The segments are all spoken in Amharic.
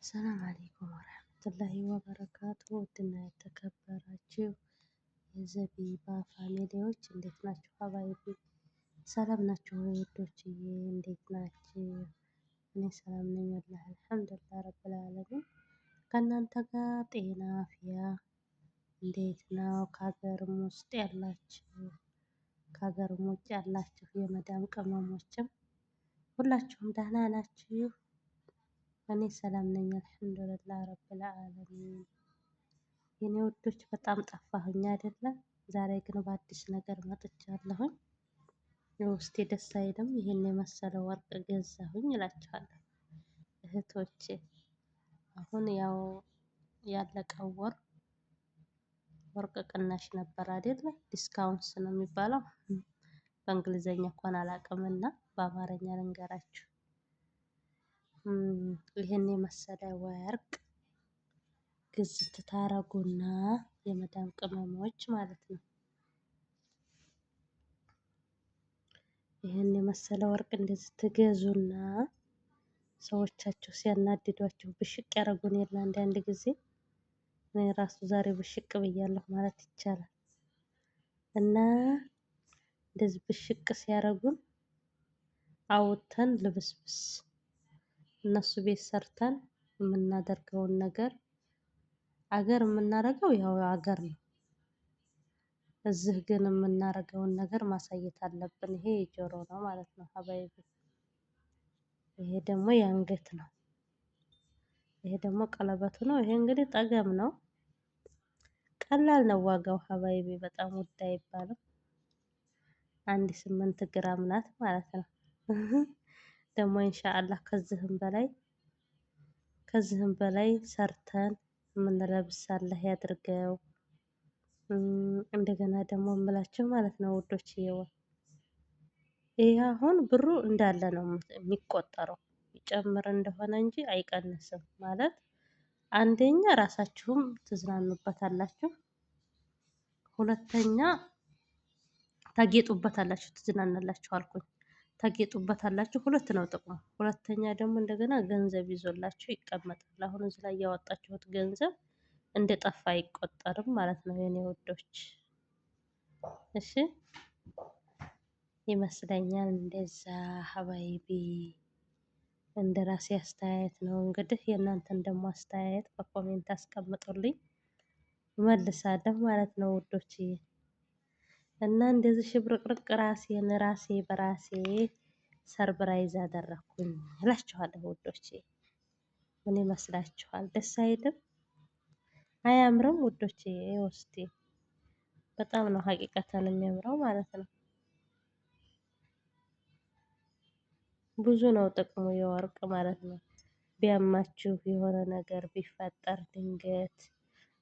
ሰላም አለይኩም ወራህመቱላሂ ወበረካቱ። ውድና የተከበራችሁ የዘቢባ ፋሚሊዎች እንዴት ናችሁ? ሀባይቢ ሰላም ናችሁ ወይ? ውዶችዬ እንዴት ናችሁ? እኔ ሰላም ነኝ ወላሂ አልሐምዱሊላህ ረብል ዓለሚን። ከእናንተ ጋር ጤና አፍያ እንዴት ነው? ከሀገርም ውስጥ ያላችሁ ከሀገርም ውጭ ያላችሁ የመዳም ቅመሞችም ሁላችሁም ደህና ናችሁ? እኔ ሰላም ነኝ አልሐምዱሊላህ ረብል ዓለሚን። የኔ ውዶች በጣም ጠፋሁኝ አይደለም? ዛሬ ግን በአዲስ ነገር መጥቻለሁኝ። ውስጤ ደስ አይልም። ይሄን የመሰለ ወርቅ ገዛሁኝ እላችኋለሁ እህቶቼ። አሁን ያው ያለቀው ወርቅ ቅናሽ ነበር አይደለ? ዲስካውንትስ ነው የሚባለው። በእንግሊዘኛ እንኳን አላውቅምና በአማርኛ ልንገራችሁ። ይህን የመሰለ ወርቅ ግዝት ታረጉና የመዳም ቅመሞች ማለት ነው። ይህን የመሰለ ወርቅ እንደዚህ ትገዙና ሰዎቻቸው ሲያናድዷቸው ብሽቅ ያደረጉን የለ አንዳንድ ጊዜ። እኔ ራሱ ዛሬ ብሽቅ ብያለሁ ማለት ይቻላል። እና እንደዚህ ብሽቅ ሲያደርጉን አውጥተን ልብስብስ እነሱ ቤት ሰርተን የምናደርገውን ነገር አገር የምናደርገው ያው አገር ነው። እዚህ ግን የምናደርገውን ነገር ማሳየት አለብን። ይሄ የጆሮ ነው ማለት ነው ሀባይቢ። ይሄ ደግሞ የአንገት ነው። ይሄ ደግሞ ቀለበቱ ነው። ይሄ እንግዲህ ጠገም ነው። ቀላል ነው ዋጋው ሀባይቢ፣ በጣም ውድ አይባልም። 8 ግራም ናት ማለት ነው። ደግሞ ኢንሻአላህ ከዚህም በላይ ሰርተን የምንለብስ አላህ ያድርገው። እንደገና ደግሞ እምላችሁ ማለት ነው ውዶች፣ ይሄ አሁን ብሩ እንዳለ ነው የሚቆጠረው። ይጨምር እንደሆነ እንጂ አይቀንስም ማለት። አንደኛ ራሳችሁም ትዝናኑበታላችሁ፣ ሁለተኛ ታጌጡበታላችሁ፣ ትዝናናላችሁ አልኩኝ። ታጌጡበታላችሁ፣ ሁለት ነው ጥቅሙ። ሁለተኛ ደግሞ እንደገና ገንዘብ ይዞላችሁ ይቀመጣል። አሁን እዚህ ላይ ያወጣችሁት ገንዘብ እንደጠፋ አይቆጠርም ማለት ነው የኔ ውዶች። እሺ ይመስለኛል እንደዛ ሀባይቢ። እንደ ራሴ አስተያየት ነው እንግዲህ። የእናንተን ደግሞ አስተያየት በኮሜንት አስቀምጡልኝ፣ እመልሳለሁ ማለት ነው ውዶች። እና እንደዚህ ሽብርቅርቅ ራሴ በራሴ ሰርብራይዝ አደረኩኝ እላችኋለሁ ውዶቼ። ምን ይመስላችኋል? ደስ አይልም? አያምርም ውዶቼ? ውስጤ በጣም ነው ሀቂቀተን የሚያምረው ማለት ነው። ብዙ ነው ጥቅሙ የወርቅ ማለት ነው። ቢያማችሁ የሆነ ነገር ቢፈጠር ድንገት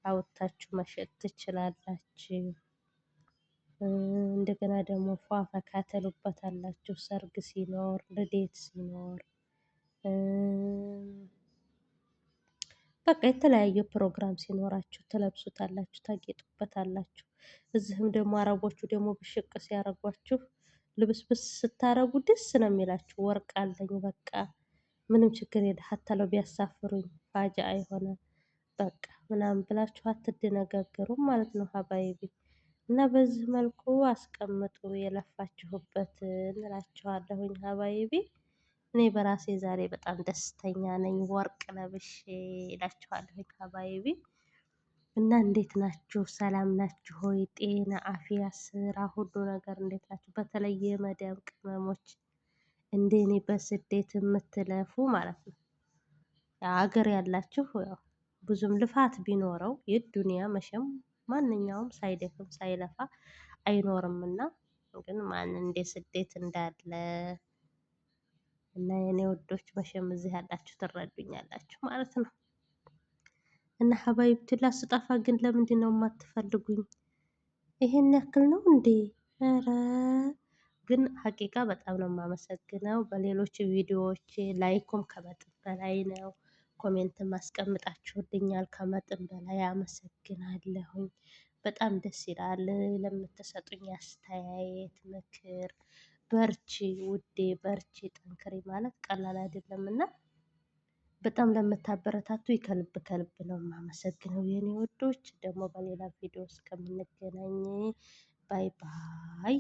አውጥታችሁ መሸጥ ትችላላችሁ። እንደገና ደግሞ ፏፈካ ትሉበታላችሁ። ሰርግ ሲኖር፣ ልደት ሲኖር፣ በቃ የተለያየ ፕሮግራም ሲኖራችሁ ትለብሱታላችሁ፣ ታጌጡበታላችሁ። እዚህም ደግሞ አረቦቹ ደግሞ ብሽቅ ሲያረጓችሁ ልብስብስ ስታረጉ ደስ ነው የሚላችሁ። ወርቅ አለኝ በቃ ምንም ችግር የለ ሀታ ለው ቢያሳፍሩኝ ፋጃ አይሆነ በቃ ምናምን ብላችሁ አትደነጋገሩም ማለት ነው ሀባይቢ። እና በዚህ መልኩ አስቀምጡ የለፋችሁበት እላችኋለሁኝ ሀባይቢ። እኔ በራሴ ዛሬ በጣም ደስተኛ ነኝ ወርቅ ለብሼ እላችኋለሁኝ ሀባይቢ። እና እንዴት ናችሁ? ሰላም ናችሁ ሆይ? ጤና አፍያ፣ ስራ፣ ሁሉ ነገር እንዴት ናችሁ? በተለይ የመዳም ቅመሞች እንደኔ በስደት የምትለፉ ማለት ነው። ሀገር ያላችሁ ያው ብዙም ልፋት ቢኖረው የዱንያ መቼም ማንኛውም ሳይደክም ሳይለፋ አይኖርምና፣ ግን ማን እንደ ስደት እንዳለ እና የኔ ውዶች መቼም እዚህ ያላችሁ ትረዱኛላችሁ ማለት ነው። እና ሀባይብትላ ስጠፋ ግን ለምንድን ነው የማትፈልጉኝ? ይሄን ያክል ነው እንዴ? ኧረ ግን ሀቂቃ በጣም ነው የማመሰግነው። በሌሎች ቪዲዮዎች ላይኩም ከመጠን በላይ ነው፣ ኮሜንትም አስቀምጣችሁልኛል። ከመጠን በላይ አመሰግናለሁኝ። በጣም ደስ ይላል ለምትሰጡኝ አስተያየት፣ ምክር። በርቺ ውዴ፣ በርቺ ጠንክሪ ማለት ቀላል አይደለምና በጣም ለምታበረታቱ ከልብ ከልብ ነው የማመሰግነው የኔ ወዶች። ደግሞ በሌላ ቪዲዮ እስከምንገናኝ ባይ ባይ።